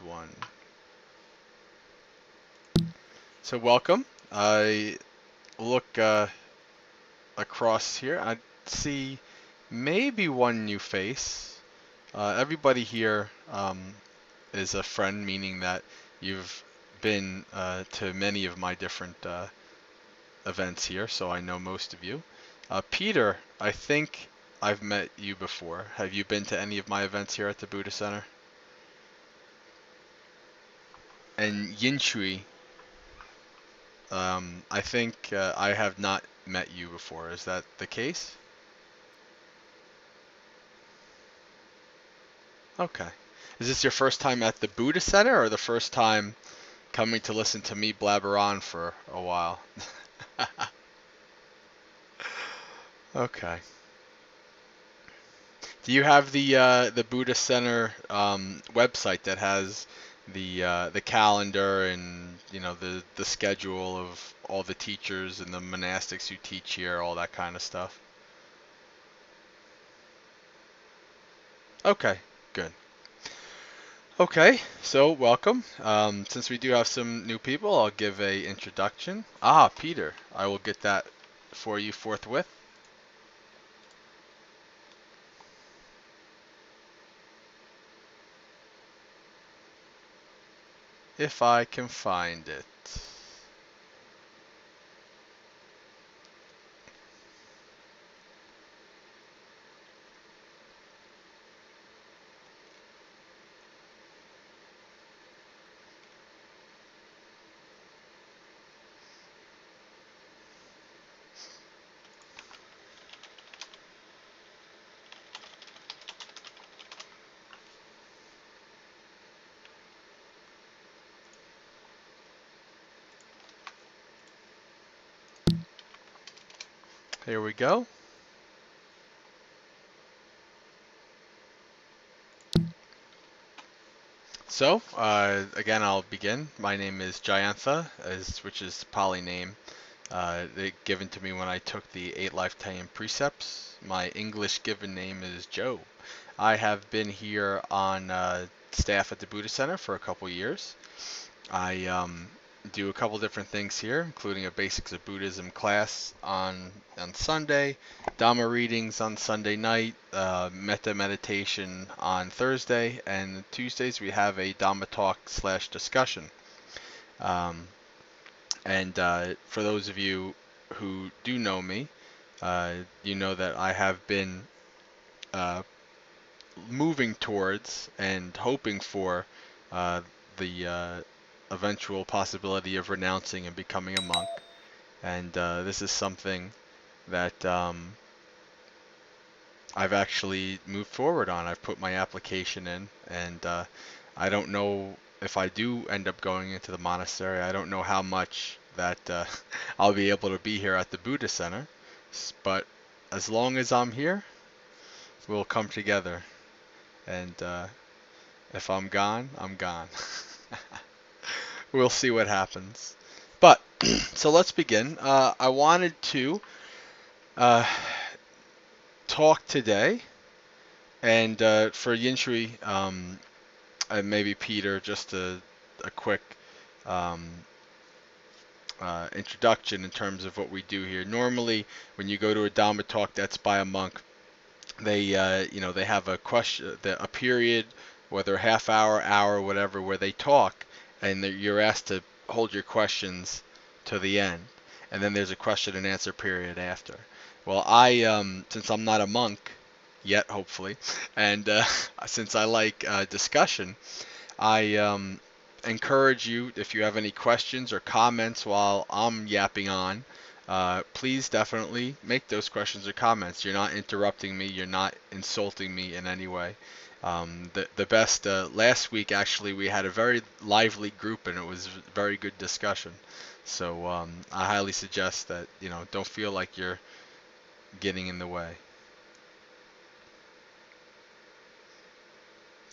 one. So welcome. I look across here. I see maybe one new face. Everybody here is a friend, meaning that you've been to many of my different events here, so I know most of you. Peter, I think I've met you before. Have you been to any of my events here at the Buddha Center? And Yinshui, I think I have not met you before. Is that the case? Okay. Is this your first time at the Buddha Center or the first time coming to listen to me blabber on for a while? Okay. Do you have the Buddha Center website that has the calendar and the schedule of all the teachers and the monastics who teach here, all that kind of stuff? Okay, good. Okay, so welcome. Since we do have some new people, I'll give a introduction. Peter, I will get that for you forthwith. If I can find it. Here we go. So, again, I'll begin. My name is Jayantha, which is Pali name, given to me when I took the 8 Lifetime Precepts. My English given name is Joe. I have been here on staff at the Buddha Center for a couple years. I do a couple different things here, including a Basics of Buddhism class on Sunday, Dhamma readings on Sunday night, metta meditation on Thursday, and Tuesdays we have a Dhamma talk / discussion. And for those of you who do know me, you know that I have been uh, moving towards and hoping for the eventual possibility of renouncing and becoming a monk. And this is something that I've actually moved forward on. I've put my application in, and I don't know if I do end up going into the monastery. I don't know how much that I'll be able to be here at the Buddha Center, but as long as I'm here, we'll come together. And if I'm gone, I'm gone. We'll see what happens. But so let's begin. I wanted to uh, talk today, and for Yinshui, and maybe Peter, just a quick um, introduction in terms of what we do here. Normally, when you go to a Dhamma talk that's by a monk, they they have a question, a period, whether half hour, whatever, where they talk, and you're asked to hold your questions to the end, and then there's a question and answer period after. Well, since I'm not a monk yet, hopefully, and since I like discussion, I encourage you, if you have any questions or comments while I'm yapping on, please definitely make those questions or comments. You're not interrupting me. You're not insulting me in any way. The best last week, actually, we had a very lively group and it was very good discussion. So I highly suggest that don't feel like you're getting in the way.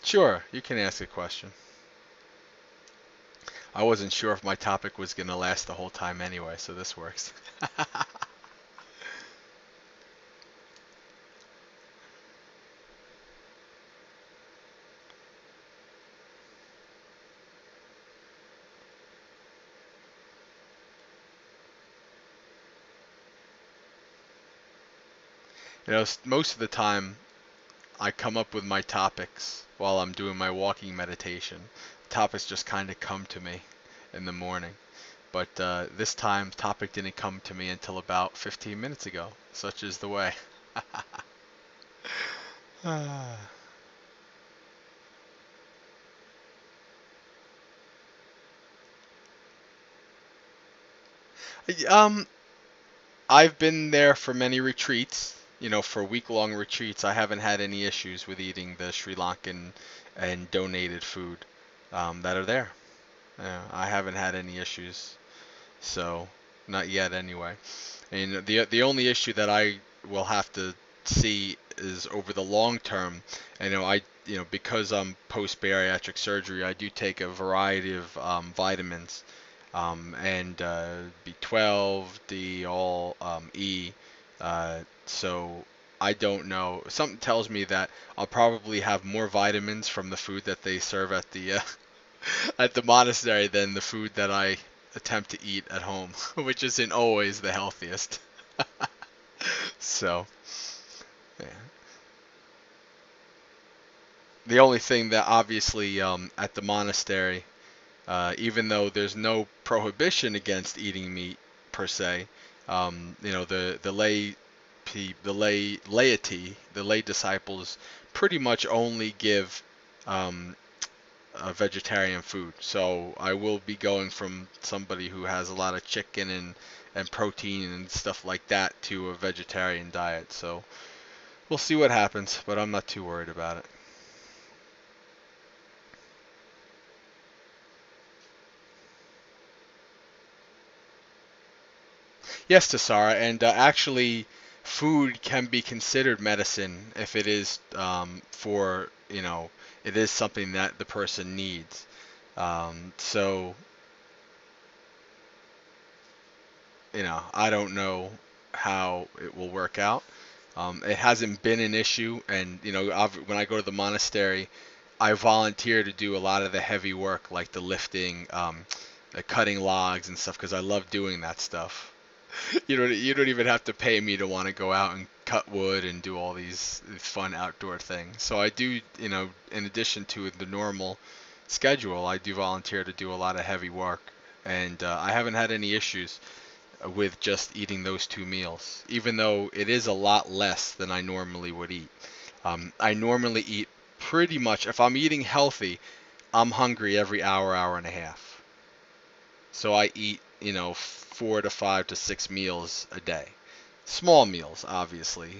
Sure, you can ask a question. I wasn't sure if my topic was going to last the whole time anyway, so this works. Most of the time I come up with my topics while I'm doing my walking meditation. Topics just kind of come to me in the morning. But this time, topic didn't come to me until about 15 minutes ago. Such is the way. um, I've been there for many retreats. For week-long retreats, I haven't had any issues with eating the Sri Lankan and donated food that are there. I haven't had any issues, so not yet anyway. And the only issue that I will have to see is over the long term. Because I'm post bariatric surgery, I do take a variety of vitamins, and B12, D, all E. So I don't know. Something tells me that I'll probably have more vitamins from the food that they serve at the at the monastery than the food that I attempt to eat at home, which isn't always the healthiest. So, yeah. The only thing that obviously at the monastery, even though there's no prohibition against eating meat per se, the lay disciples pretty much only give um, vegetarian food. So I will be going from somebody who has a lot of chicken and protein and stuff like that to a vegetarian diet. So we'll see what happens, but I'm not too worried about it. Yes, Tasara, and actually, food can be considered medicine if it is it is something that the person needs. So, I don't know how it will work out. It hasn't been an issue, and when I go to the monastery, I volunteer to do a lot of the heavy work, like the lifting, the cutting logs and stuff, because I love doing that stuff. You don't even have to pay me to want to go out and cut wood and do all these fun outdoor things. So I do, in addition to the normal schedule, I do volunteer to do a lot of heavy work, and I haven't had any issues with just eating those two meals, even though it is a lot less than I normally would eat. I normally eat pretty much, if I'm eating healthy, I'm hungry every hour, hour and a half. So I eat, 4 to 5 to 6 meals a day. Small meals, obviously.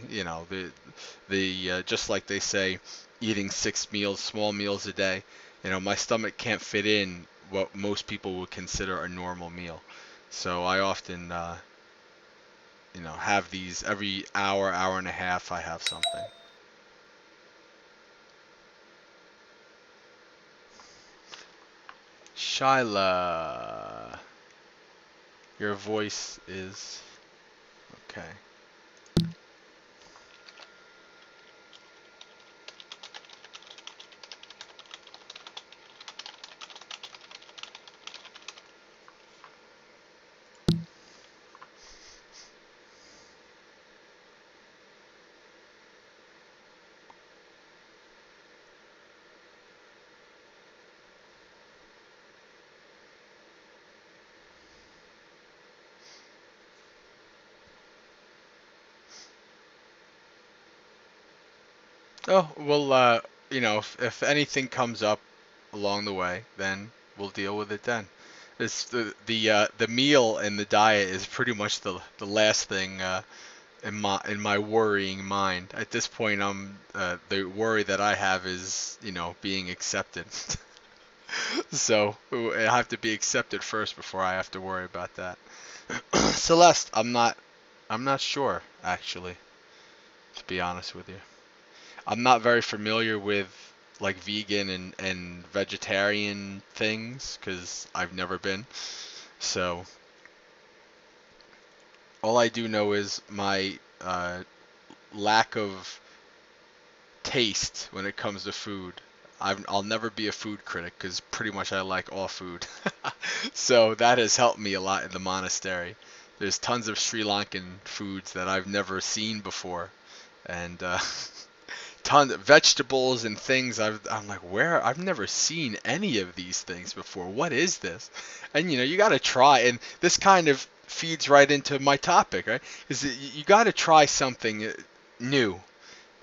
The just like they say, eating 6 meals, small meals a day. My stomach can't fit in what most people would consider a normal meal. So I often, have these every hour, hour and a half. I have something. Shyla, your voice is okay. Oh, well, if anything comes up along the way, then we'll deal with it then. It's the meal and the diet is pretty much the last thing in my worrying mind. At this point, the worry that I have is, being accepted. So I have to be accepted first before I have to worry about that. Celeste, I'm not sure actually, to be honest with you. I'm not very familiar with like vegan and vegetarian things because I've never been. So all I do know is my lack of taste when it comes to food. I'll never be a food critic because pretty much I like all food. So that has helped me a lot in the monastery. There's tons of Sri Lankan foods that I've never seen before, and tons of vegetables and things. I'm like, where? I've never seen any of these things before. What is this? And you got to try. And this kind of feeds right into my topic, right? Is that you got to try something new.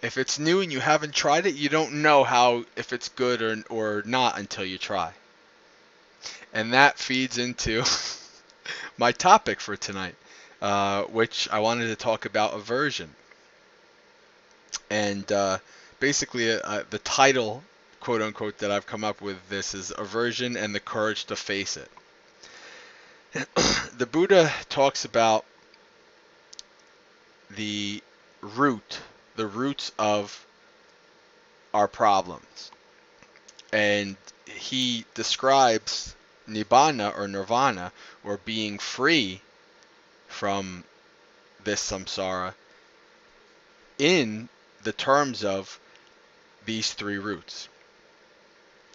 If it's new and you haven't tried it, you don't know if it's good or not until you try. And that feeds into my topic for tonight, which I wanted to talk about aversion. And basically, the title, quote unquote, that I've come up with this is Aversion and the Courage to Face It. The Buddha talks about the roots of our problems. And he describes nibbana or nirvana, or being free from this samsara, in the terms of these three roots.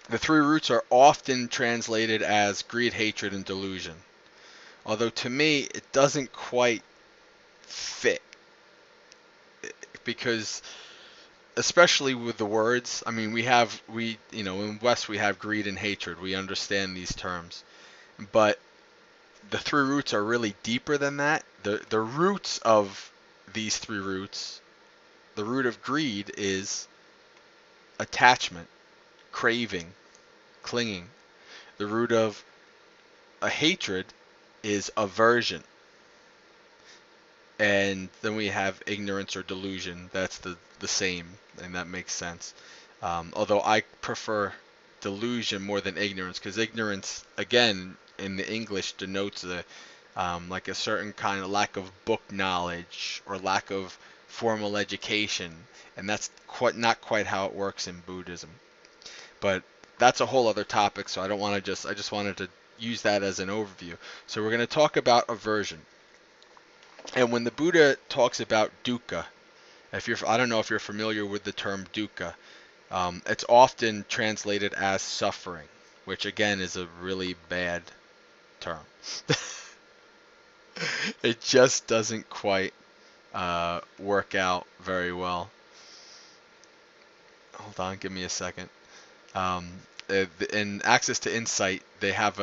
The three roots are often translated as greed, hatred, and delusion. Although to me, it doesn't quite fit, because especially with the words, I mean, in West we have greed and hatred. We understand these terms, but the three roots are really deeper than that. The roots of these three roots, the root of greed is attachment, craving, clinging. The root of a hatred is aversion. And then we have ignorance or delusion. That's the same, and that makes sense. Although I prefer delusion more than ignorance, because ignorance, again, in the English denotes like a certain kind of lack of book knowledge or lack of formal education, and that's not quite how it works in Buddhism. But that's a whole other topic, so I just wanted to use that as an overview. So we're going to talk about aversion. And when the Buddha talks about dukkha, I don't know if you're familiar with the term dukkha, it's often translated as suffering, which again is a really bad term. It just doesn't quite work out very well. Hold on, give me a second. In Access to Insight, they have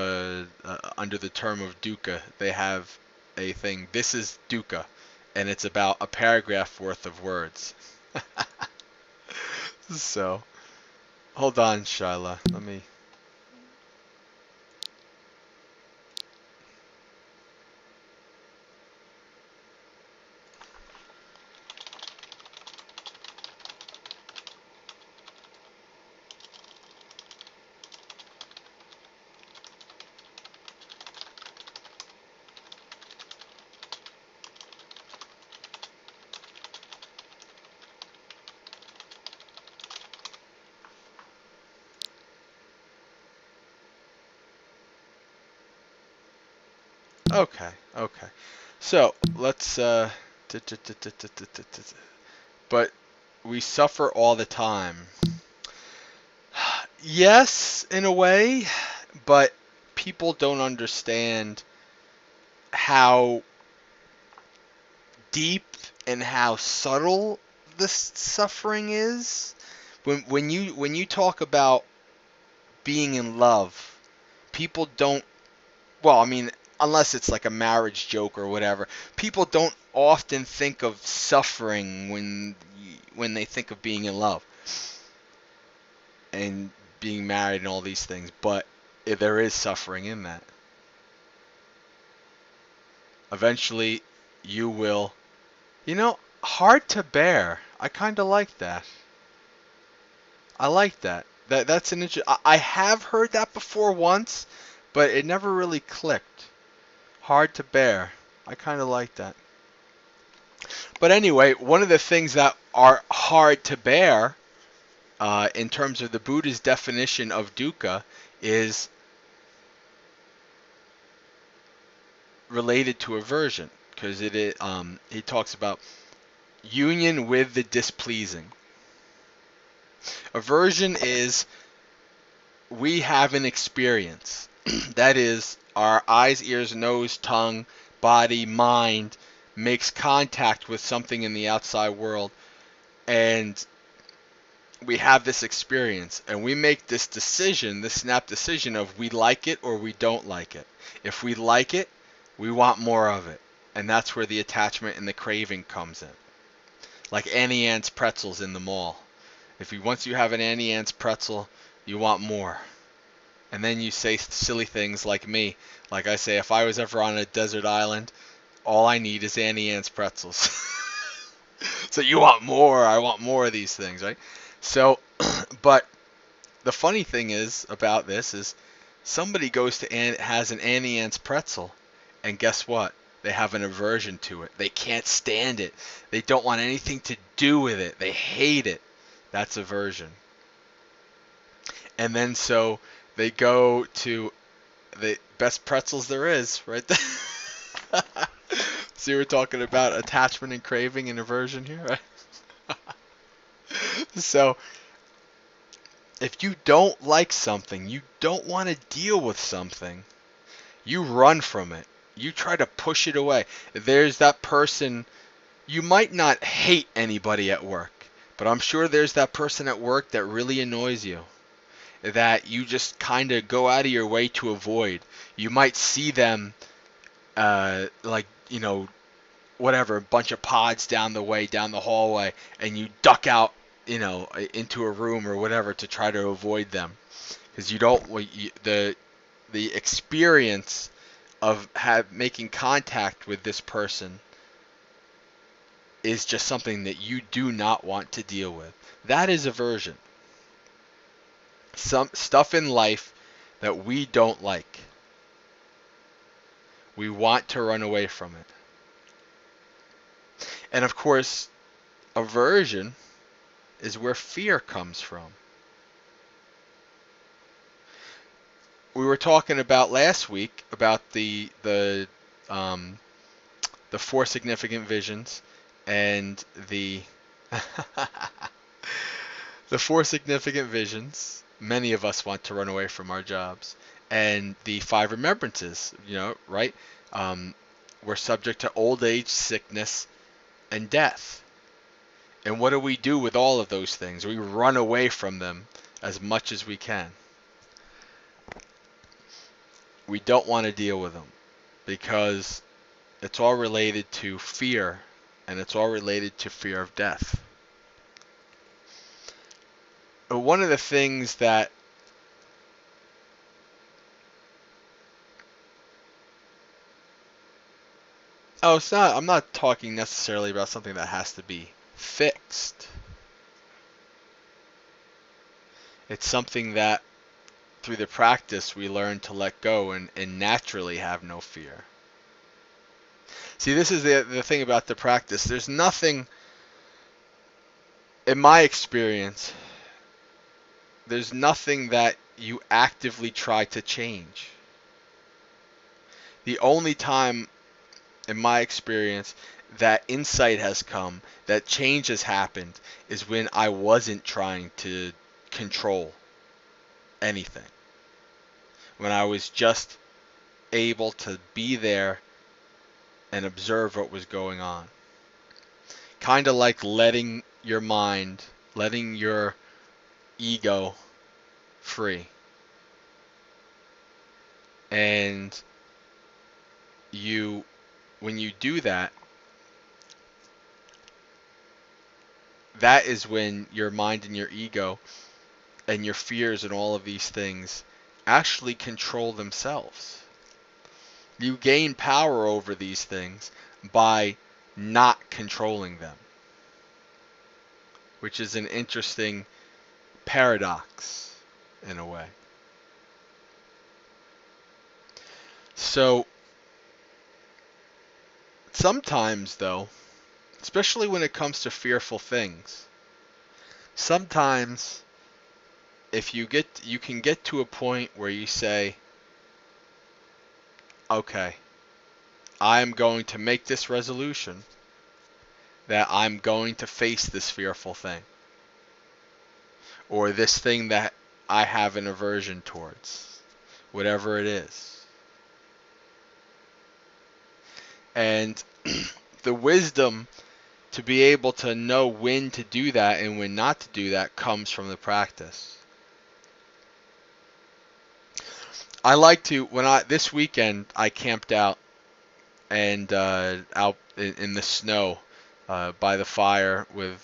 under the term of dukkha, they have a thing. This is dukkha, and it's about a paragraph worth of words. So, hold on, Shyla. Let me. Okay. So let's. But we suffer all the time. Yes, in a way, but people don't understand how deep and how subtle this suffering is. When you talk about being in love, people don't. Well, I mean, unless it's like a marriage joke or whatever, people don't often think of suffering when they think of being in love and being married and all these things. But there is suffering in that. Eventually, you will. Hard to bear. I kind of like that. I like that. That's an interesting. I have heard that before once, but it never really clicked. Hard to bear. I kind of like that. But anyway, one of the things that are hard to bear, in terms of the Buddha's definition of dukkha, is related to aversion, because he talks about union with the displeasing. Aversion is we have an experience. That is, our eyes, ears, nose, tongue, body, mind makes contact with something in the outside world, And we have this experience, and we make this decision, this snap decision of we like it or we don't like it. If we like it, we want more of it. And that's where the attachment and the craving comes in. Like Annie Ann's pretzels in the mall. Once you have an Annie Ann's pretzel, you want more. And then you say silly things like me. Like I say, if I was ever on a desert island, all I need is Annie Ann's pretzels. So you want more, I want more of these things, right? So, but the funny thing is about this is somebody goes to has an Annie Ann's pretzel, and guess what? They have an aversion to it. They can't stand it. They don't want anything to do with it. They hate it. That's aversion. And then so they go to the best pretzels there is, right there. See, we're talking about attachment and craving and aversion here, right? So, if you don't like something, you don't want to deal with something, you run from it. You try to push it away. There's that person, you might not hate anybody at work, but I'm sure there's that person at work that really annoys you, that you just kind of go out of your way to avoid. You might see them, whatever, a bunch of pods down the hallway, and you duck out, into a room or whatever to try to avoid them, because you don't the experience of making contact with this person is just something that you do not want to deal with. That is aversion. Some stuff in life that we don't like, we want to run away from it. And of course, aversion is where fear comes from. We were talking about last week about the four significant visions and the the four significant visions. Many of us want to run away from our jobs, and the five remembrances. Right? We're subject to old age, sickness, and death. And what do we do with all of those things? We run away from them as much as we can. We don't want to deal with them because it's all related to fear, and it's all related to fear of death. One of the things that I'm not talking necessarily about something that has to be fixed. It's something that through the practice we learn to let go and naturally have no fear. See, this is the thing about the practice. There's nothing, in my experience, there's nothing that you actively try to change. The only time, in my experience, that insight has come, that change has happened, is when I wasn't trying to control anything. When I was just able to be there and observe what was going on. Kind of like letting your mind, letting your ego free. And when you do that, that is when your mind and your ego and your fears and all of these things actually control themselves. You gain power over these things by not controlling them, which is an interesting paradox in a way. So sometimes, though, especially when it comes to fearful things, sometimes you can get to a point where you say, okay, I'm going to make this resolution that I'm going to face this fearful thing, or this thing that I have an aversion towards, whatever it is. And the wisdom to be able to know when to do that and when not to do that comes from the practice. I like to, this weekend I camped out and out in the snow by the fire with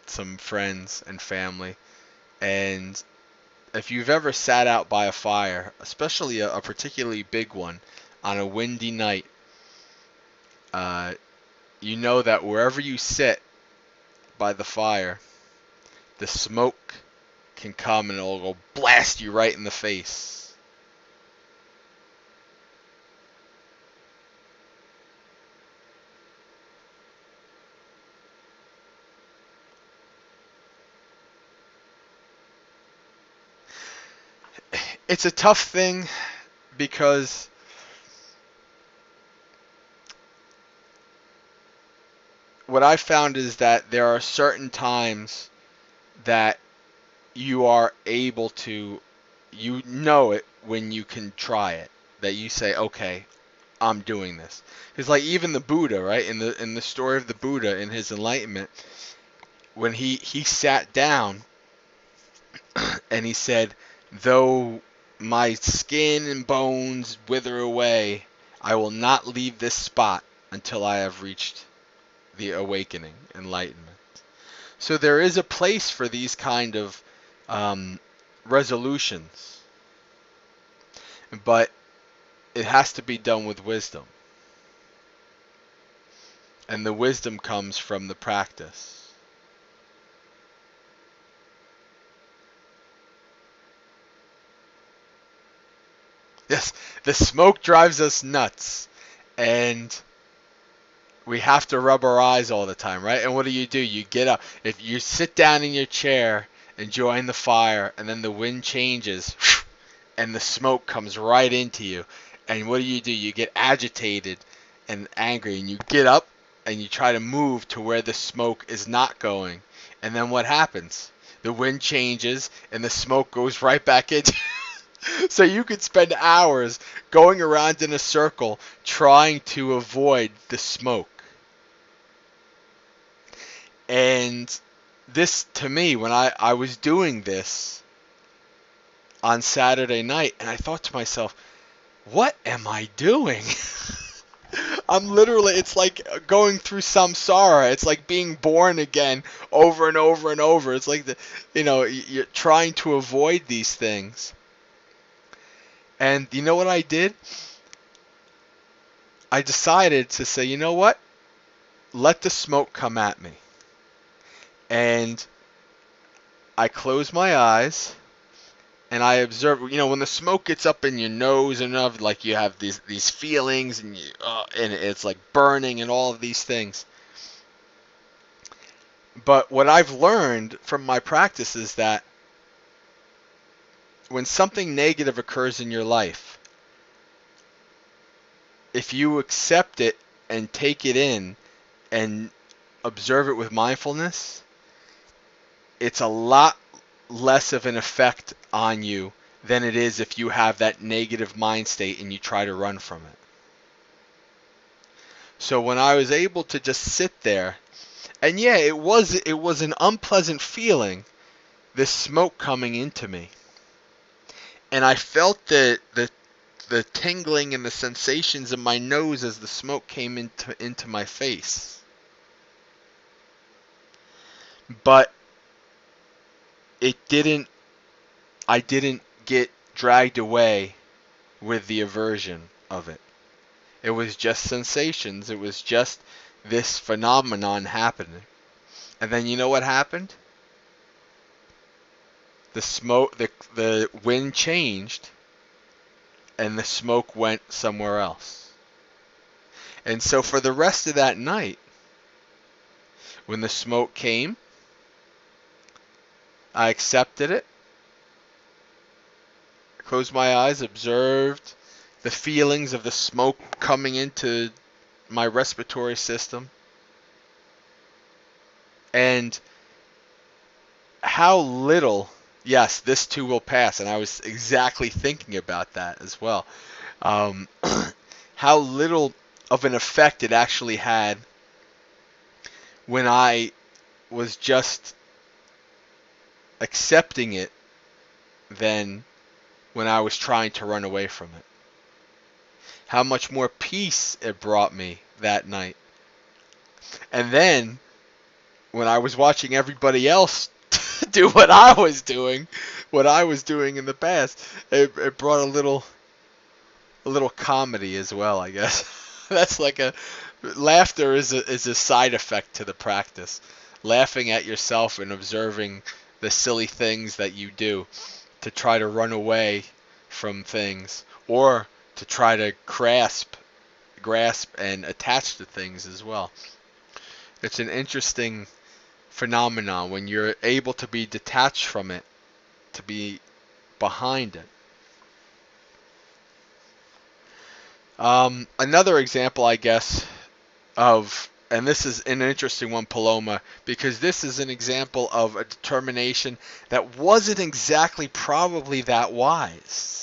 some friends and family. And if you've ever sat out by a fire, especially a particularly big one, on a windy night, you know that wherever you sit by the fire, the smoke can come and it'll go blast you right in the face. It's a tough thing because what I found is that there are certain times that you are able to, you know it when you can try it, that you say, okay, I'm doing this. It's like even the Buddha, right? In the story of the Buddha in his enlightenment, when he sat down and he said, though my skin and bones wither away, I will not leave this spot until I have reached the awakening, enlightenment. So there is a place for these kind of resolutions, but it has to be done with wisdom. And the wisdom comes from the practice. Yes, the smoke drives us nuts, and we have to rub our eyes all the time, right? And what do? You get up. If you sit down in your chair enjoying the fire, and then the wind changes, and the smoke comes right into you, and what do? You get agitated and angry, and you get up and you try to move to where the smoke is not going. And then what happens? The wind changes, and the smoke goes right back into So you could spend hours going around in a circle trying to avoid the smoke. And this, to me, when I was doing this on Saturday night, and I thought to myself, what am I doing? I'm literally, it's like going through samsara. It's like being born again over and over and over. It's like, you're trying to avoid these things. And you know what I did? I decided to say, you know what? Let the smoke come at me. And I close my eyes and I observe, when the smoke gets up in your nose enough, like you have these feelings and and it's like burning and all of these things. But what I've learned from my practice is that when something negative occurs in your life, if you accept it and take it in and observe it with mindfulness, it's a lot less of an effect on you than it is if you have that negative mind state and you try to run from it. So when I was able to just sit there, and yeah, it was an unpleasant feeling, this smoke coming into me. And I felt the tingling and the sensations in my nose as the smoke came into my face. But I didn't get dragged away with the aversion of it. It was just sensations. It was just this phenomenon happening. And then you know what happened? The smoke, the wind changed, and the smoke went somewhere else. And so for the rest of that night, when the smoke came, I accepted it, closed my eyes, observed the feelings of the smoke coming into my respiratory system, and how little, yes, this too will pass, and I was exactly thinking about that as well, how little of an effect it actually had when I was just accepting it than when I was trying to run away from it. How much more peace it brought me that night. And then when I was watching everybody else do what I was doing in the past, it brought a little comedy as well, I guess. That's like laughter is a side effect to the practice. Laughing at yourself and observing the silly things that you do to try to run away from things, or to try to grasp and attach to things as well. It's an interesting phenomenon when you're able to be detached from it, to be behind it. Another example, I guess, and this is an interesting one, Paloma, because this is an example of a determination that wasn't exactly probably that wise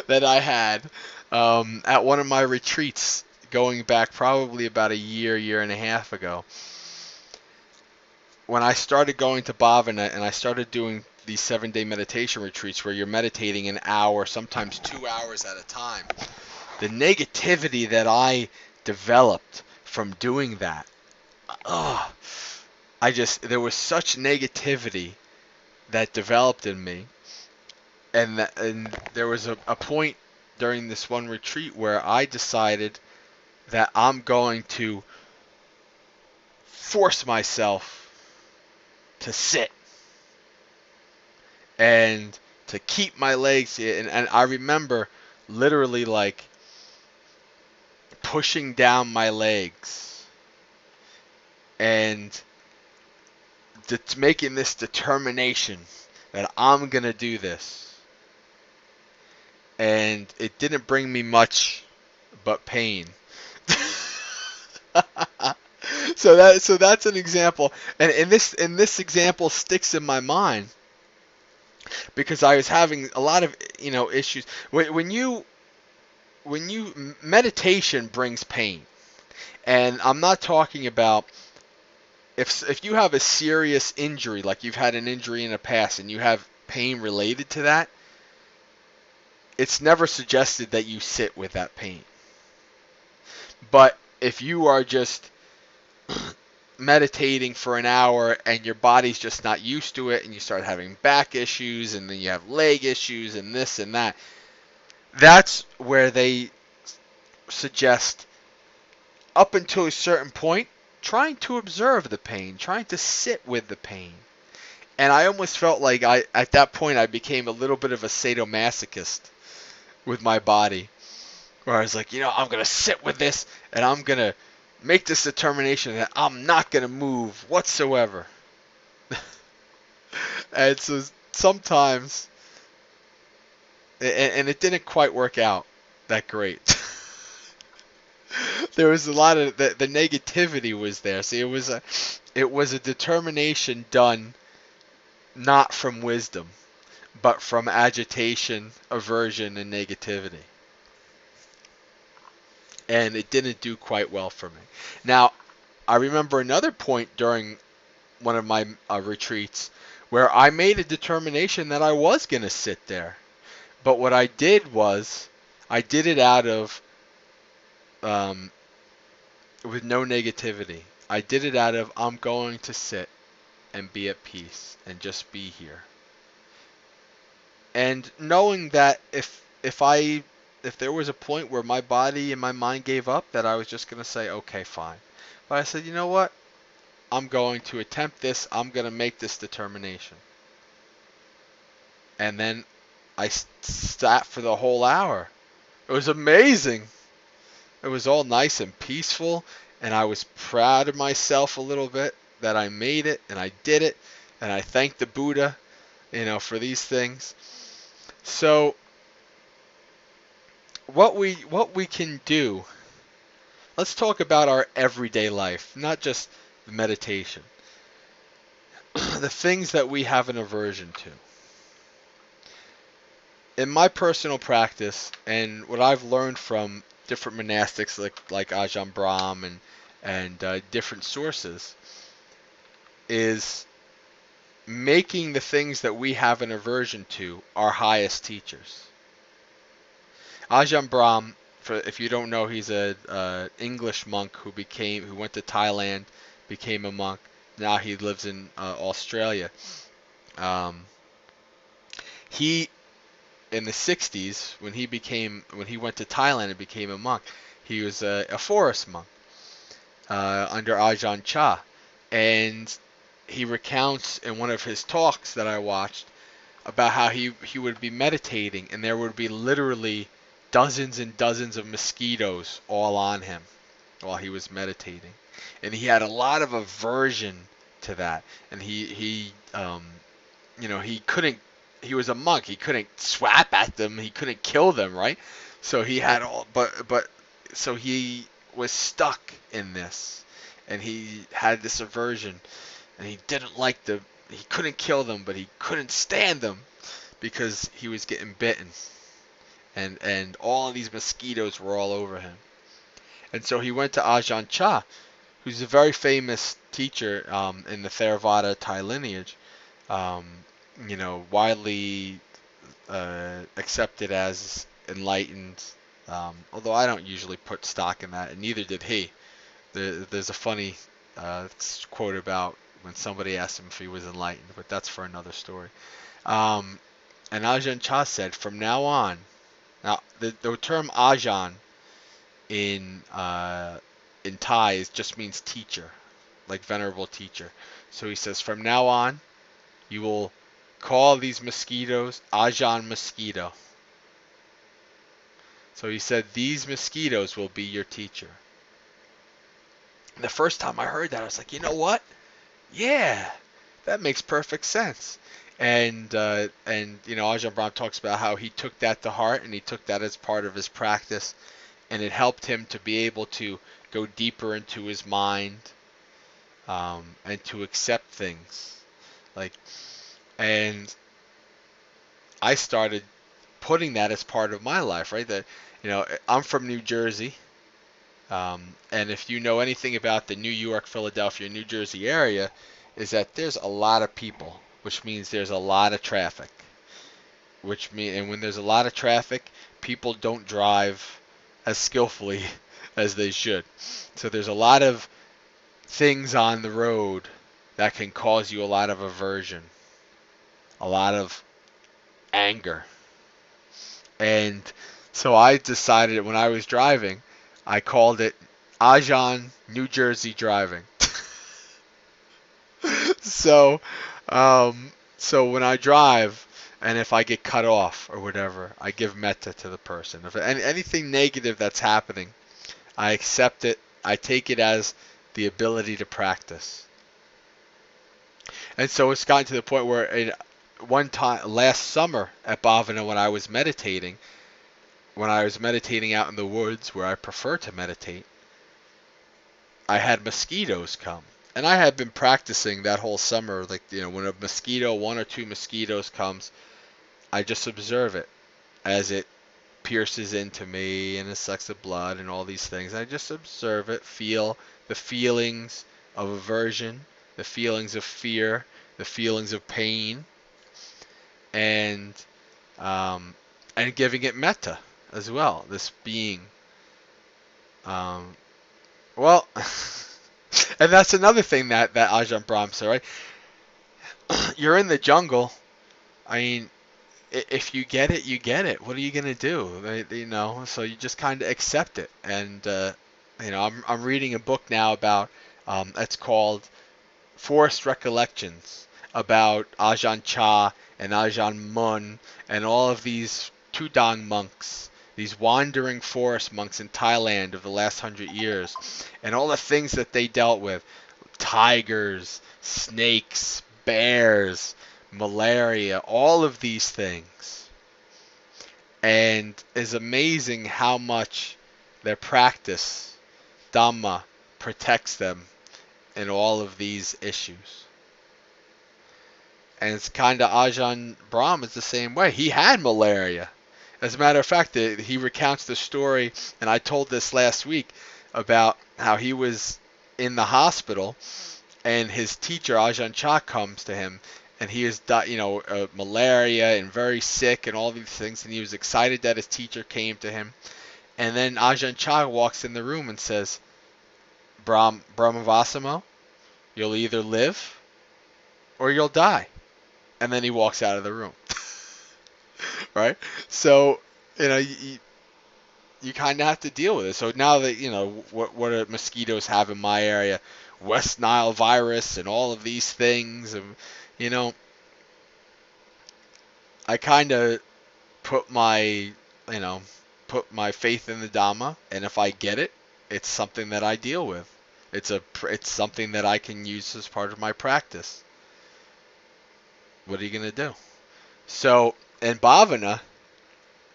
that I had at one of my retreats going back probably about a year and a half ago. When I started going to Bhavana and I started doing these 7-day meditation retreats where you're meditating an hour, sometimes 2 hours at a time, the negativity that I developed from doing that, there was such negativity that developed in me, and there was a point during this one retreat where I decided that I'm going to force myself to sit and to keep my legs, and I remember literally like pushing down my legs and making this determination that I'm going to do this. And it didn't bring me much but pain. So that's an example, and this example sticks in my mind because I was having a lot of issues. When you meditation brings pain, and I'm not talking about if you have a serious injury, like you've had an injury in the past and you have pain related to that, it's never suggested that you sit with that pain. But if you are just meditating for an hour and your body's just not used to it and you start having back issues and then you have leg issues and this and that, that's where they suggest, up until a certain point, trying to observe the pain, trying to sit with the pain. And I almost felt like at that point I became a little bit of a sadomasochist with my body, where I was like, I'm going to sit with this and I'm going to make this determination that I'm not going to move whatsoever. And so sometimes, and it didn't quite work out that great. There was a lot of the negativity was there. See, it was a determination done not from wisdom, but from agitation, aversion, and negativity. And it didn't do quite well for me. Now, I remember another point during one of my retreats where I made a determination that I was going to sit there. But what I did was, I did it out of, with no negativity. I did it out of, I'm going to sit and be at peace and just be here. And knowing that if there was a point where my body and my mind gave up, that I was just going to say, okay, fine. But I said, you know what? I'm going to attempt this. I'm going to make this determination. And then I sat for the whole hour. It was amazing. It was all nice and peaceful, and I was proud of myself a little bit that I made it and I did it, and I thanked the Buddha, for these things. So what we can do, let's talk about our everyday life, not just the meditation. The things that we have an aversion to. In my personal practice, and what I've learned from different monastics like Ajahn Brahm and different sources, is making the things that we have an aversion to our highest teachers. Ajahn Brahm, if you don't know, he's a English monk who went to Thailand, became a monk. Now he lives in Australia. Um, he in the 60s, when he went to Thailand and became a monk, he was a forest monk under Ajahn Chah, and he recounts in one of his talks that I watched about how he would be meditating, and there would be literally dozens and dozens of mosquitoes all on him while he was meditating, and he had a lot of aversion to that, and he couldn't. He was a monk. He couldn't swap at them. He couldn't kill them, right? So he had so he was stuck in this, and he had this aversion, and he didn't like the. He couldn't kill them, but he couldn't stand them because he was getting bitten, and all of these mosquitoes were all over him. And so he went to Ajahn Chah, who's a very famous teacher in the Theravada Thai lineage. Um, Widely accepted as enlightened, although I don't usually put stock in that, and neither did he. There's a funny quote about when somebody asked him if he was enlightened, but that's for another story. Um, and Ajahn Chah said, from now on, now the term Ajahn in Thai just means teacher, like venerable teacher. So he says, from now on, you will call these mosquitoes Ajahn mosquito. So he said, these mosquitoes will be your teacher. And the first time I heard that, I was like, you know what? Yeah, that makes perfect sense. And Ajahn Brahm talks about how he took that to heart, and he took that as part of his practice, and it helped him to be able to go deeper into his mind, and to accept things. And I started putting that as part of my life, right? That, I'm from New Jersey, and if you know anything about the New York, Philadelphia, New Jersey area, is that there's a lot of people, which means there's a lot of traffic. And when there's a lot of traffic, people don't drive as skillfully as they should. So there's a lot of things on the road that can cause you a lot of aversion, a lot of anger. And so I decided when I was driving, I called it Ajahn New Jersey driving. So, so when I drive, and if I get cut off or whatever, I give metta to the person. If anything negative that's happening, I accept it. I take it as the ability to practice. And so it's gotten to the point where one time last summer at Bhavana, when I was meditating out in the woods where I prefer to meditate, I had mosquitoes come. And I had been practicing that whole summer, when a mosquito, one or two mosquitoes comes, I just observe it as it pierces into me and it sucks the blood and all these things. I just observe it, feel the feelings of aversion, the feelings of fear, the feelings of pain, and giving it metta as well. This being, well, and that's another thing that Ajahn Brahm said, right? You're in the jungle. I mean, if you get it, you get it. What are you gonna do? So you just kind of accept it. And I'm reading a book now about it's called Forest Recollections, about Ajahn Chah and Ajahn Mun and all of these Tudong monks, these wandering forest monks in Thailand of the last 100 years, and all the things that they dealt with: tigers, snakes, bears, malaria, all of these things. And it's amazing how much their practice, Dhamma, protects them in all of these issues. And it's kind of Ajahn Brahm is the same way. He had malaria. As a matter of fact, he recounts the story, and I told this last week, about how he was in the hospital, and his teacher Ajahn Chah comes to him, and he is, malaria and very sick and all these things, and he was excited that his teacher came to him. And then Ajahn Chah walks in the room and says, Brahmavasamo, you'll either live or you'll die. And then he walks out of the room. Right? So, you kind of have to deal with it. So now that, what do mosquitoes have in my area? West Nile virus and all of these things. And, I kind of put my, put my faith in the Dhamma. And if I get it, it's something that I deal with. It's something that I can use as part of my practice. What are you going to do? So in Bhavana,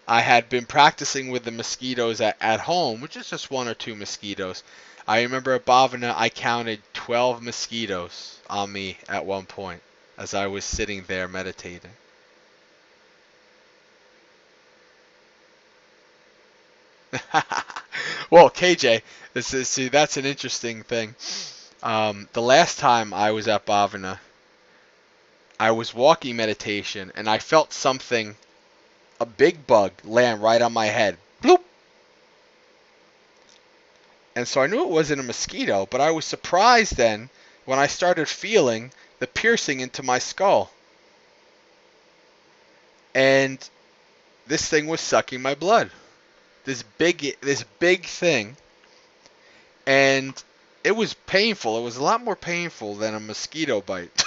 I had been practicing with the mosquitoes at home, which is just one or two mosquitoes. I remember at Bhavana, I counted 12 mosquitoes on me at one point as I was sitting there meditating. Well, KJ, that's an interesting thing. The last time I was at Bhavana, I was walking meditation, and I felt something, a big bug, land right on my head. Bloop! And so I knew it wasn't a mosquito, but I was surprised then when I started feeling the piercing into my skull. And this thing was sucking my blood. This big thing. And it was painful. It was a lot more painful than a mosquito bite.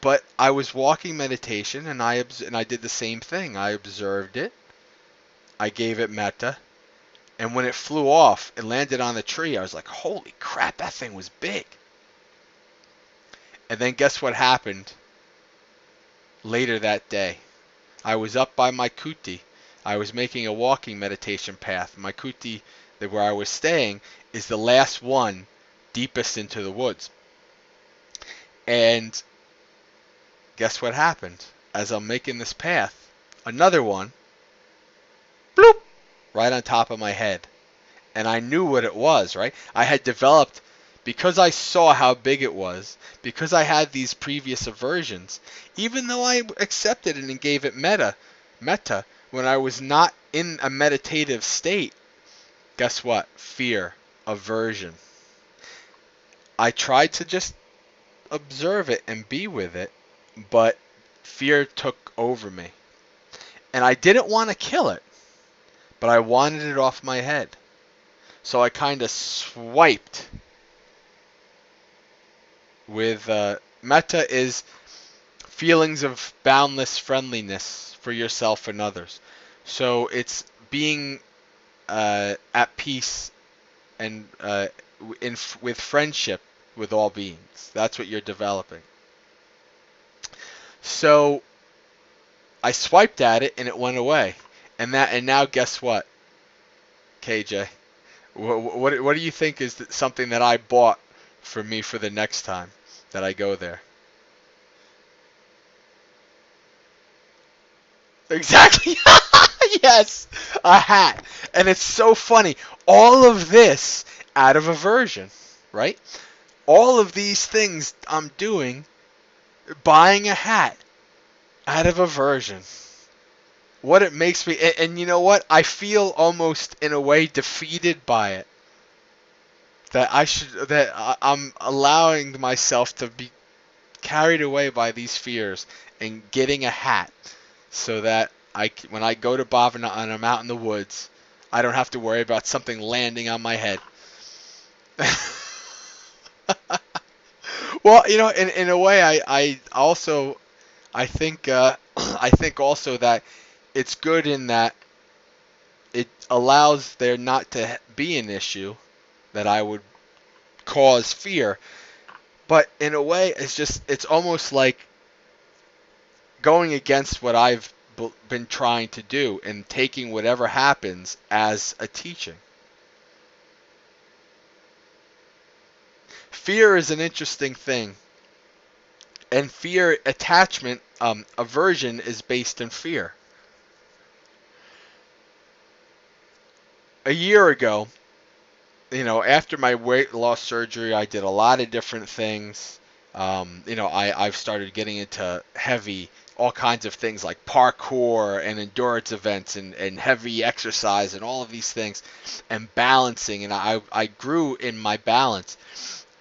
But I was walking meditation, and I did the same thing. I observed it. I gave it metta. And when it flew off, it landed on the tree. I was like, holy crap, that thing was big. And then guess what happened later that day? I was up by my kuti. I was making a walking meditation path. My kuti, where I was staying, is the last one deepest into the woods. And guess what happened? As I'm making this path, another one, bloop, right on top of my head. And I knew what it was, right? I had developed, because I saw how big it was, because I had these previous aversions, even though I accepted it and gave it metta, when I was not in a meditative state, guess what? Fear, aversion. I tried to just observe it and be with it, but fear took over me. And I didn't want to kill it, but I wanted it off my head. So I kind of swiped with metta is feelings of boundless friendliness for yourself and others. So it's being at peace and with friendship with all beings. That's what you're developing. So I swiped at it and it went away. And now guess what, KJ? What do you think is something that I bought for me for the next time that I go there? Exactly. Yes, a hat. And it's so funny. All of this out of aversion, right? All of these things I'm doing, buying a hat out of aversion. What it makes me, and you know what? I feel almost in a way defeated by it. I'm allowing myself to be carried away by these fears and getting a hat so that when I go to Bhavana and I'm out in the woods, I don't have to worry about something landing on my head. Well, in a way, I think I think also that it's good in that it allows there not to be an issue that I would cause fear. But in a way, it's almost like going against what I've been trying to do and taking whatever happens as a teaching. Fear is an interesting thing. And fear attachment, aversion is based in fear. A year ago, after my weight loss surgery, I did a lot of different things. I've started getting into all kinds of things like parkour and endurance events and heavy exercise and all of these things and balancing. And I grew in my balance.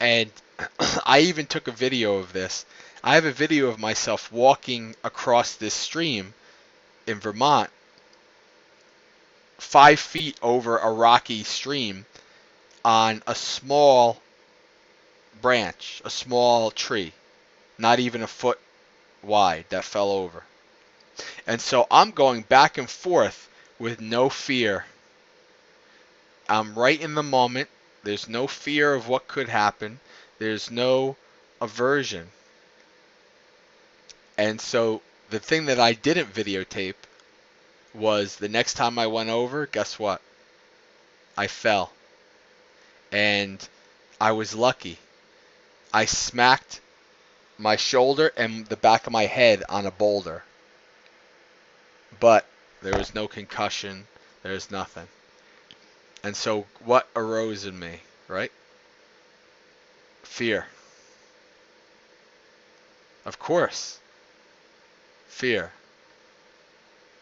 And I even took a video of this. I have a video of myself walking across this stream in Vermont, 5 feet over a rocky stream on a small branch, a small tree, not even a foot wide, that fell over. And so I'm going back and forth with no fear. I'm right in the moment. There's no fear of what could happen. There's no aversion. And so the thing that I didn't videotape was the next time I went over, guess what? I fell. And I was lucky. I smacked my shoulder and the back of my head on a boulder. But there was no concussion. There's nothing. And so what arose in me, right? Fear. Of course. Fear.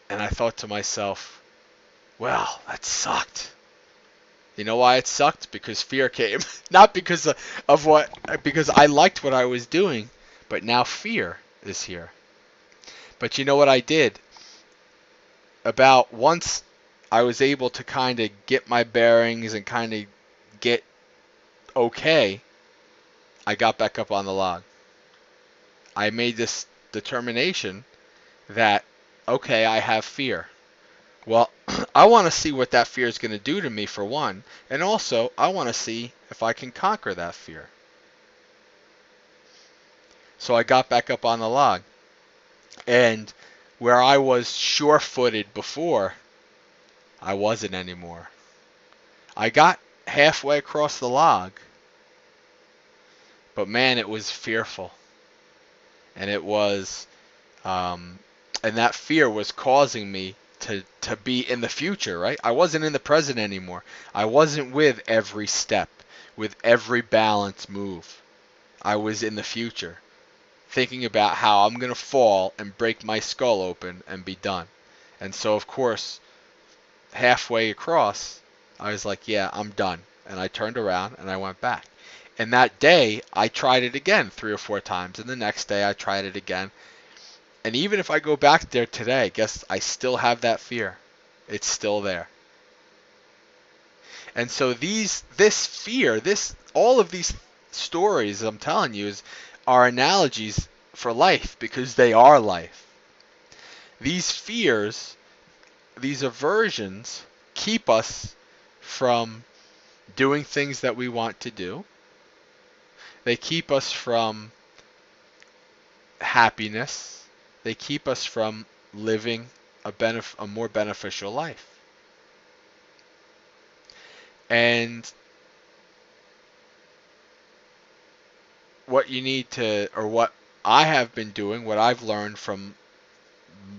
And I thought to myself, well, that sucked. You know why it sucked? Because fear came. Not because because I liked what I was doing, but now fear is here. But you know what I did? About once I was able to kind of get my bearings and kind of get okay, I got back up on the log. I made this determination that, okay, I have fear. Well, I want to see what that fear is going to do to me, for one, and also I want to see if I can conquer that fear. So I got back up on the log, and where I was sure-footed before, I wasn't anymore. I got halfway across the log, but man, it was fearful, and and that fear was causing me to be in the future, right? I wasn't in the present anymore. I wasn't with every step, with every balance move. I was in the future, thinking about how I'm going to fall and break my skull open and be done. And so, of course, halfway across, I was like, yeah, I'm done. And I turned around and I went back. And that day, I tried it again 3 or 4 times. And the next day, I tried it again. And even if I go back there today, I guess I still have that fear. It's still there. And so this fear, all of these stories I'm telling you are analogies for life, because they are life. These fears, these aversions, keep us from doing things that we want to do. They keep us from happiness. They keep us from living a more beneficial life. And what you need to, or what I have been doing, what I've learned from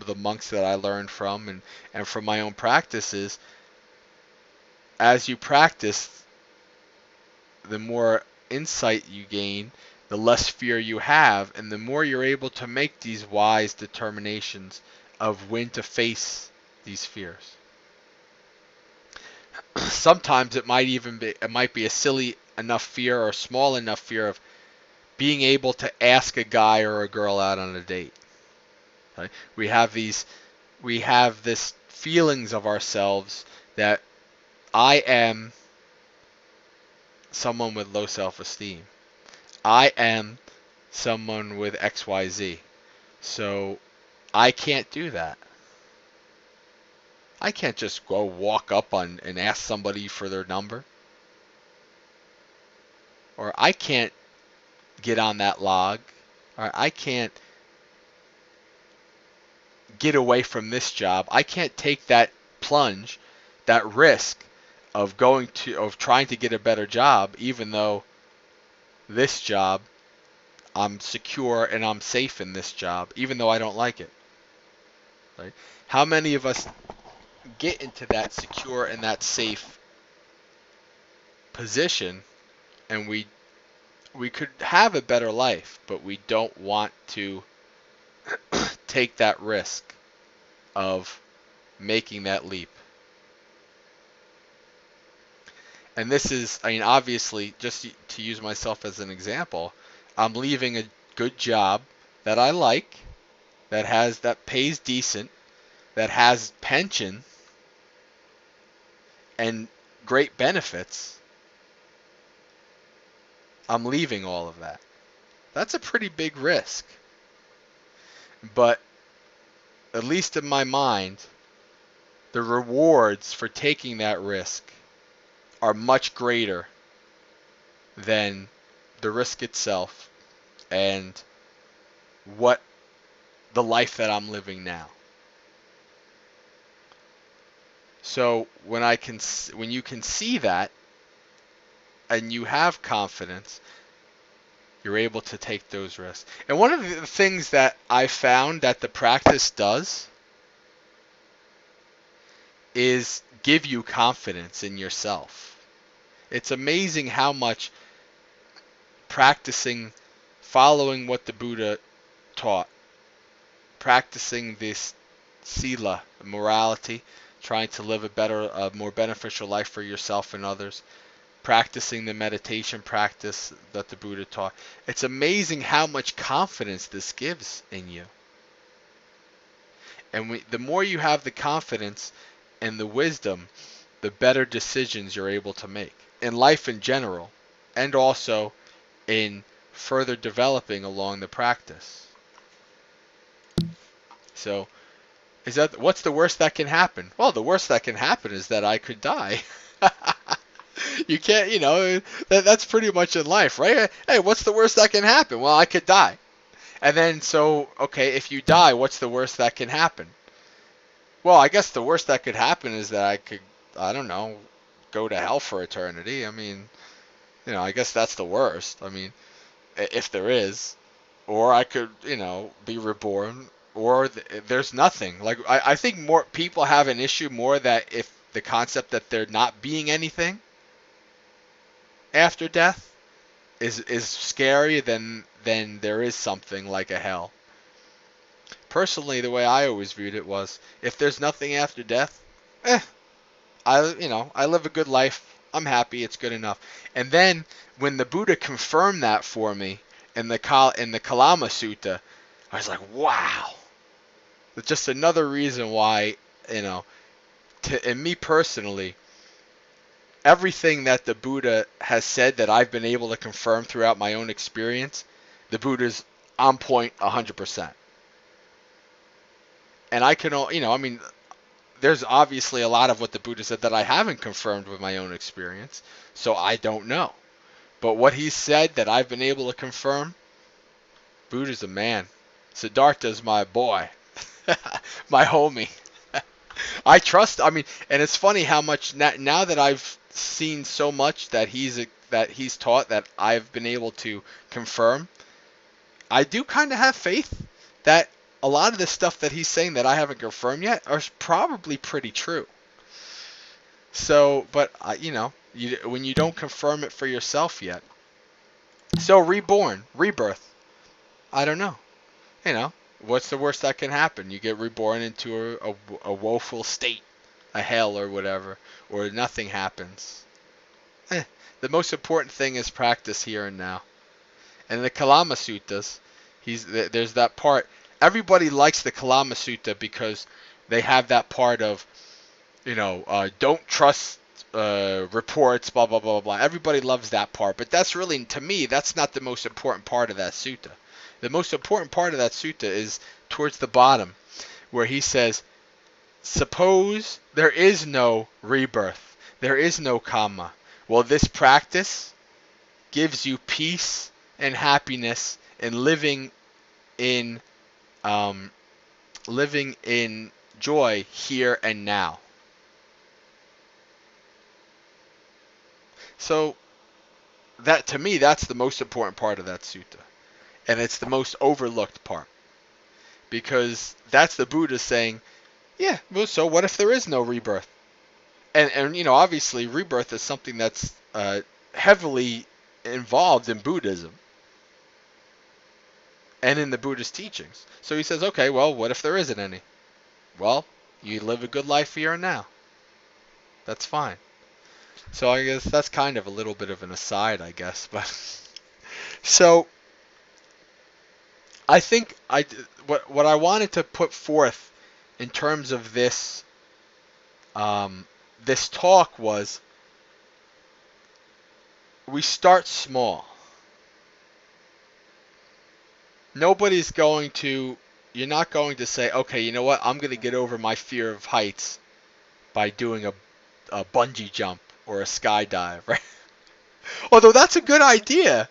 the monks that I learned from and from my own practices, as you practice, the more insight you gain, the less fear you have, and the more you're able to make these wise determinations of when to face these fears. Sometimes it might be a silly enough fear or a small enough fear of being able to ask a guy or a girl out on a date. Right? We have this feelings of ourselves that I am someone with low self-esteem. I am someone with XYZ. So I can't do that. I can't just go walk up and ask somebody for their number. Or I can't get on that log. Or I can't get away from this job. I can't take that plunge, that risk of trying to get a better job, even though this job, I'm secure and I'm safe in this job, even though I don't like it. Right? How many of us get into that secure and that safe position, and we could have a better life, but we don't want to take that risk of making that leap. And this is, I mean, obviously, just to use myself as an example, I'm leaving a good job that I like, that pays decent, that has pension and great benefits. I'm leaving all of that. That's a pretty big risk. But at least in my mind, the rewards for taking that risk are much greater than the risk itself and what the life that I'm living now. So when you can see that and you have confidence, you're able to take those risks. And one of the things that I found that the practice does is give you confidence in yourself. It's amazing how much practicing, following what the Buddha taught, practicing this sila, morality, trying to live a more beneficial life for yourself and others, practicing the meditation practice that the Buddha taught. It's amazing how much confidence this gives in you. And the more you have the confidence and the wisdom, the better decisions you're able to make in life in general, and also in further developing along the practice. So, what's the worst that can happen? Well, the worst that can happen is that I could die. You can't, that's pretty much in life, right? Hey, what's the worst that can happen? Well, I could die. And then, okay, if you die, what's the worst that can happen? Well, I guess the worst that could happen is that I could, I don't know, go to hell for eternity. I mean, I guess that's the worst. I mean, if there is. Or I could, be reborn. Or there's nothing. Like, I think more people have an issue more that if the concept that there not being anything after death is scary than there is something like a hell. Personally, the way I always viewed it was, if there's nothing after death, I live a good life. I'm happy. It's good enough. And then when the Buddha confirmed that for me in the Kalama Sutta, I was like, wow. It's just another reason why, and me personally, everything that the Buddha has said that I've been able to confirm throughout my own experience, the Buddha's on point 100%. And I can, there's obviously a lot of what the Buddha said that I haven't confirmed with my own experience, so I don't know. But what he said that I've been able to confirm, Buddha's a man. Siddhartha's my boy, my homie. I trust. And it's funny how much now that I've seen so much that he's taught that I've been able to confirm. I do kind of have faith that a lot of the stuff that he's saying that I haven't confirmed yet are probably pretty true. So, but when you don't confirm it for yourself yet, so rebirth. I don't know. What's the worst that can happen? You get reborn into a woeful state, a hell or whatever, or nothing happens. The most important thing is practice here and now. And the Kalama Suttas, there's that part. Everybody likes the Kalama Sutta because they have that part of, don't trust reports, blah, blah, blah, blah. Everybody loves that part. But that's really, to me, that's not the most important part of that sutta. The most important part of that sutta is towards the bottom, where he says, suppose there is no rebirth, there is no karma. Well, this practice gives you peace and happiness and living in joy here and now. So that, to me, that's the most important part of that sutta. And it's the most overlooked part. Because that's the Buddha saying, yeah, well, so what if there is no rebirth? And obviously rebirth is something that's uh, heavily involved in Buddhism and in the Buddhist teachings. So he says, okay, well, what if there isn't any? Well, you live a good life here and now. That's fine. So I guess that's kind of a little bit of an aside, I guess. But so I think what I wanted to put forth in terms of this talk was we start small. Nobody's going to, you're not going to say, okay, you know what, I'm going to get over my fear of heights by doing a bungee jump or a skydive, right? Although that's a good idea.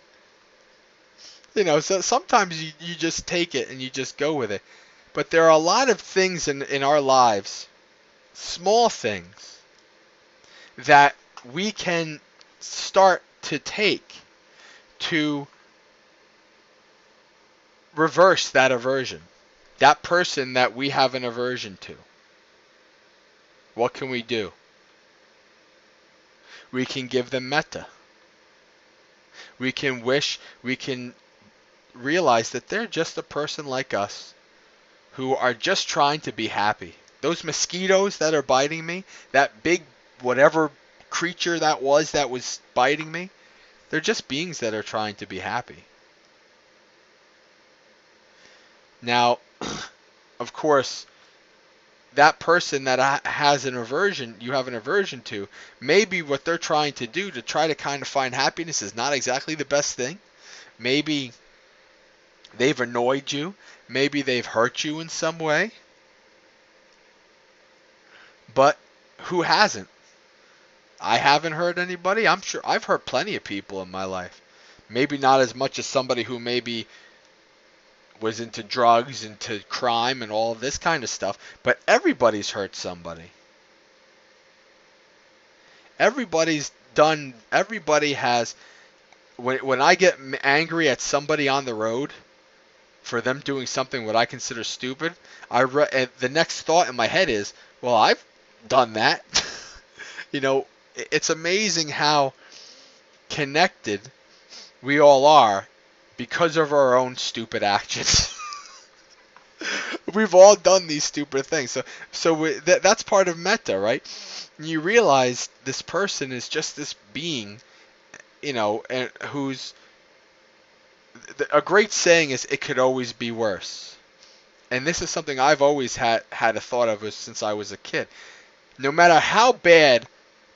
So sometimes you just take it and you just go with it. But there are a lot of things in our lives, small things, that we can start to take to reverse that aversion. That person that we have an aversion to. What can we do? We can give them metta. We can realize that they're just a person like us who are just trying to be happy. Those mosquitoes that are biting me, that big whatever creature that was biting me, they're just beings that are trying to be happy. Now, of course, that person that has an aversion, you have an aversion to, maybe what they're trying to do to try to kind of find happiness is not exactly the best thing. Maybe they've annoyed you. Maybe they've hurt you in some way. But who hasn't? I haven't hurt anybody. I'm sure I've hurt plenty of people in my life. Maybe not as much as somebody who maybe was into drugs, into crime, and all of this kind of stuff. But everybody's hurt somebody. Everybody has. When I get angry at somebody on the road for them doing something what I consider stupid, the next thought in my head is, well, I've done that. It's amazing how connected we all are because of our own stupid actions. We've all done these stupid things. So that's part of metta, right? You realize this person is just this being, and who's a great saying is, it could always be worse. And this is something I've always had a thought of since I was a kid. No matter how bad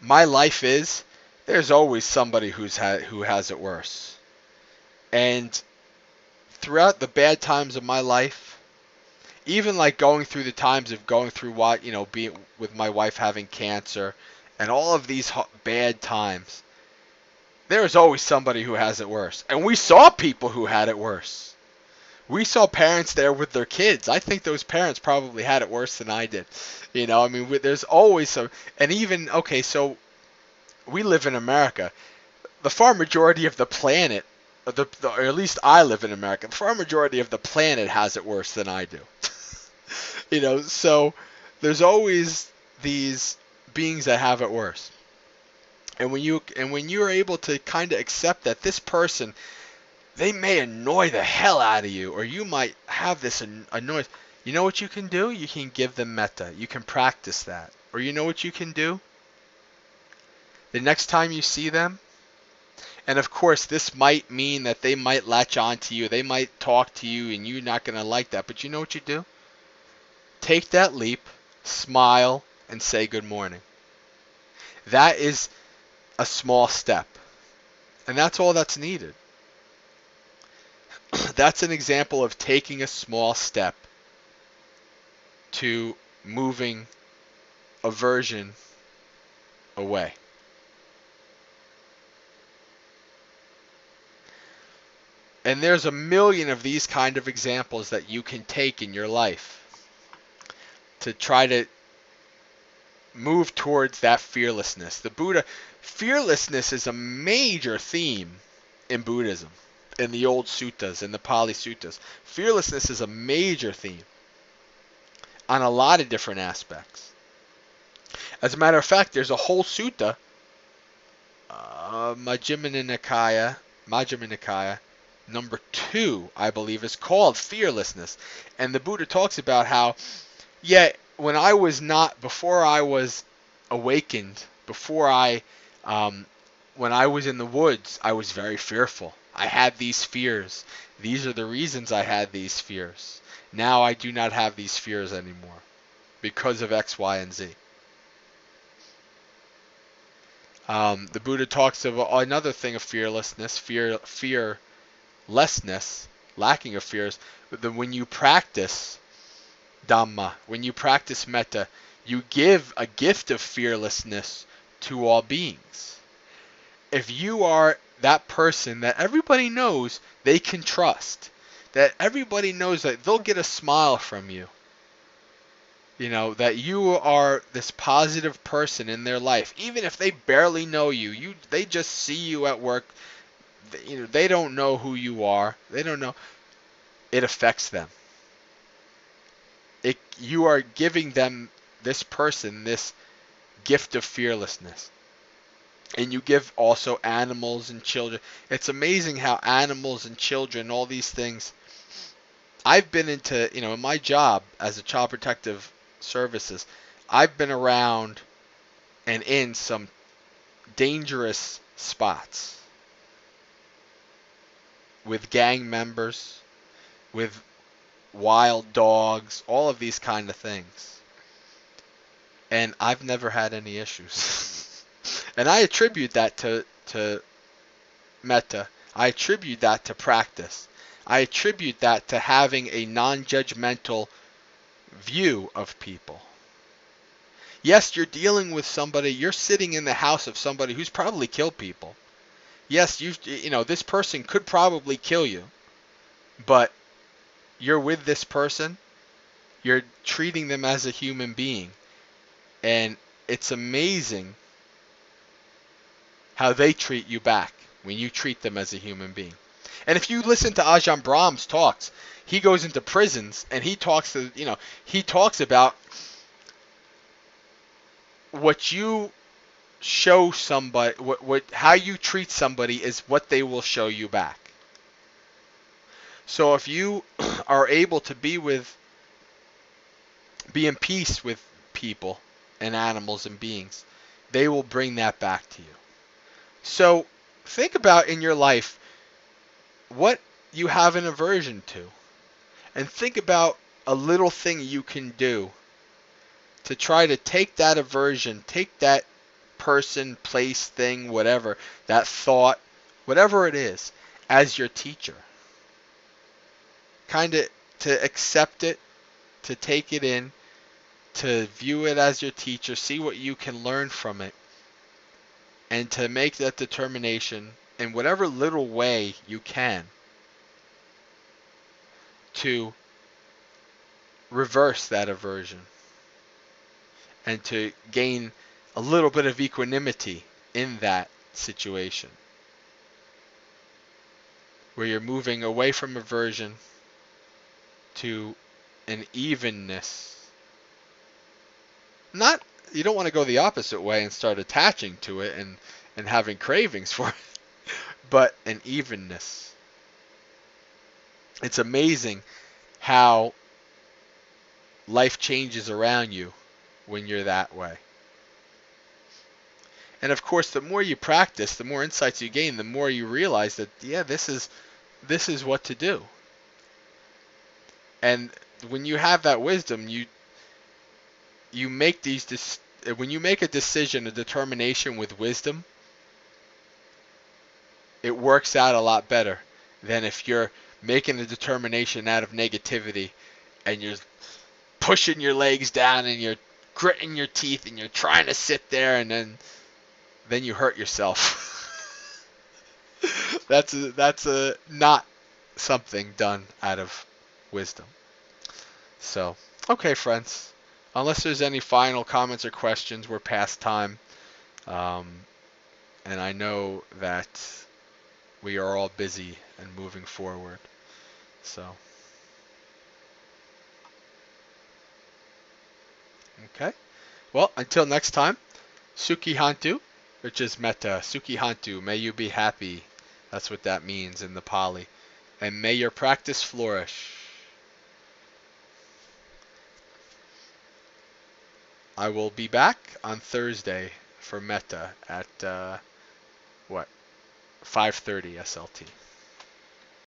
my life is, there's always somebody who has it worse. And throughout the bad times of my life, even like going through the times of going through being with my wife having cancer and all of these bad times, there is always somebody who has it worse. And we saw people who had it worse. We saw parents there with their kids. I think those parents probably had it worse than I did. There's always some, and even, okay, so we live in America. The far majority of the planet, or at least I live in America, the far majority of the planet has it worse than I do. So there's always these beings that have it worse. And when you're able to kind of accept that this person, they may annoy the hell out of you, or you might have this annoyance. You know what you can do? You can give them metta. You can practice that. Or you know what you can do? The next time you see them, and of course this might mean that they might latch on to you. They might talk to you and you're not going to like that. But you know what you do? Take that leap, smile, and say good morning. That is a small step. And that's all that's needed. That's an example of taking a small step to moving aversion away. And there's a million of these kind of examples that you can take in your life to try to move towards that fearlessness. The Buddha, fearlessness is a major theme in Buddhism, in the old suttas, in the Pali suttas. Fearlessness is a major theme on a lot of different aspects. As a matter of fact, there's a whole sutta Majjhima Nikaya, number 2, I believe, is called fearlessness. And the Buddha talks about how, yeah, before I was awakened, um, when I was in the woods, I was very fearful. I had these fears. These are the reasons I had these fears. Now I do not have these fears anymore because of X, Y, and Z. The Buddha talks about another thing of fearlessness, fearlessness, lacking of fears. When you practice Dhamma, when you practice metta, you give a gift of fearlessness to all beings. If you are that person that everybody knows they can trust, that everybody knows that they'll get a smile from you, that you are this positive person in their life, even if they barely know you, they just see you at work, they don't know who you are, they don't know, it affects them. You are giving them, this person, this gift of fearlessness. And you give also animals and children. It's amazing how animals and children, all these things. I've been into, in my job as a child protective services, I've been around and in some dangerous spots with gang members, with wild dogs, all of these kind of things. And I've never had any issues. And I attribute that to metta. I attribute that to practice. I attribute that to having a non-judgmental view of people. Yes, you're dealing with somebody, you're sitting in the house of somebody who's probably killed people. Yes, this person could probably kill you, but you're with this person, you're treating them as a human being, and it's amazing how they treat you back when you treat them as a human being. And if you listen to Ajahn Brahm's talks, he goes into prisons and he talks about what you show somebody, how you treat somebody is what they will show you back. So if you are able to be in peace with people and animals and beings, they will bring that back to you. So think about in your life what you have an aversion to, and think about a little thing you can do to try to take that aversion, take that person, place, thing, whatever, that thought, whatever it is, as your teacher. Kind of to accept it, to take it in, to view it as your teacher, see what you can learn from it, and to make that determination in whatever little way you can to reverse that aversion and to gain a little bit of equanimity in that situation where you're moving away from aversion to an evenness. You don't want to go the opposite way and start attaching to it and having cravings for it, but an evenness. It's amazing how life changes around you when you're that way. And of course, the more you practice, the more insights you gain, the more you realize that, yeah, this is what to do. And when you have that wisdom, you make when you make a decision, a determination with wisdom, it works out a lot better than if you're making a determination out of negativity and you're pushing your legs down and you're gritting your teeth and you're trying to sit there and then you hurt yourself. That's not something done out of wisdom. So, okay, friends. Unless there's any final comments or questions, we're past time. And I know that we are all busy and moving forward. So, okay. Well, until next time, Sukhi Hantu, which is metta. Sukhihantu, may you be happy. That's what that means in the Pali. And may your practice flourish. I will be back on Thursday for metta at what 5:30 SLT.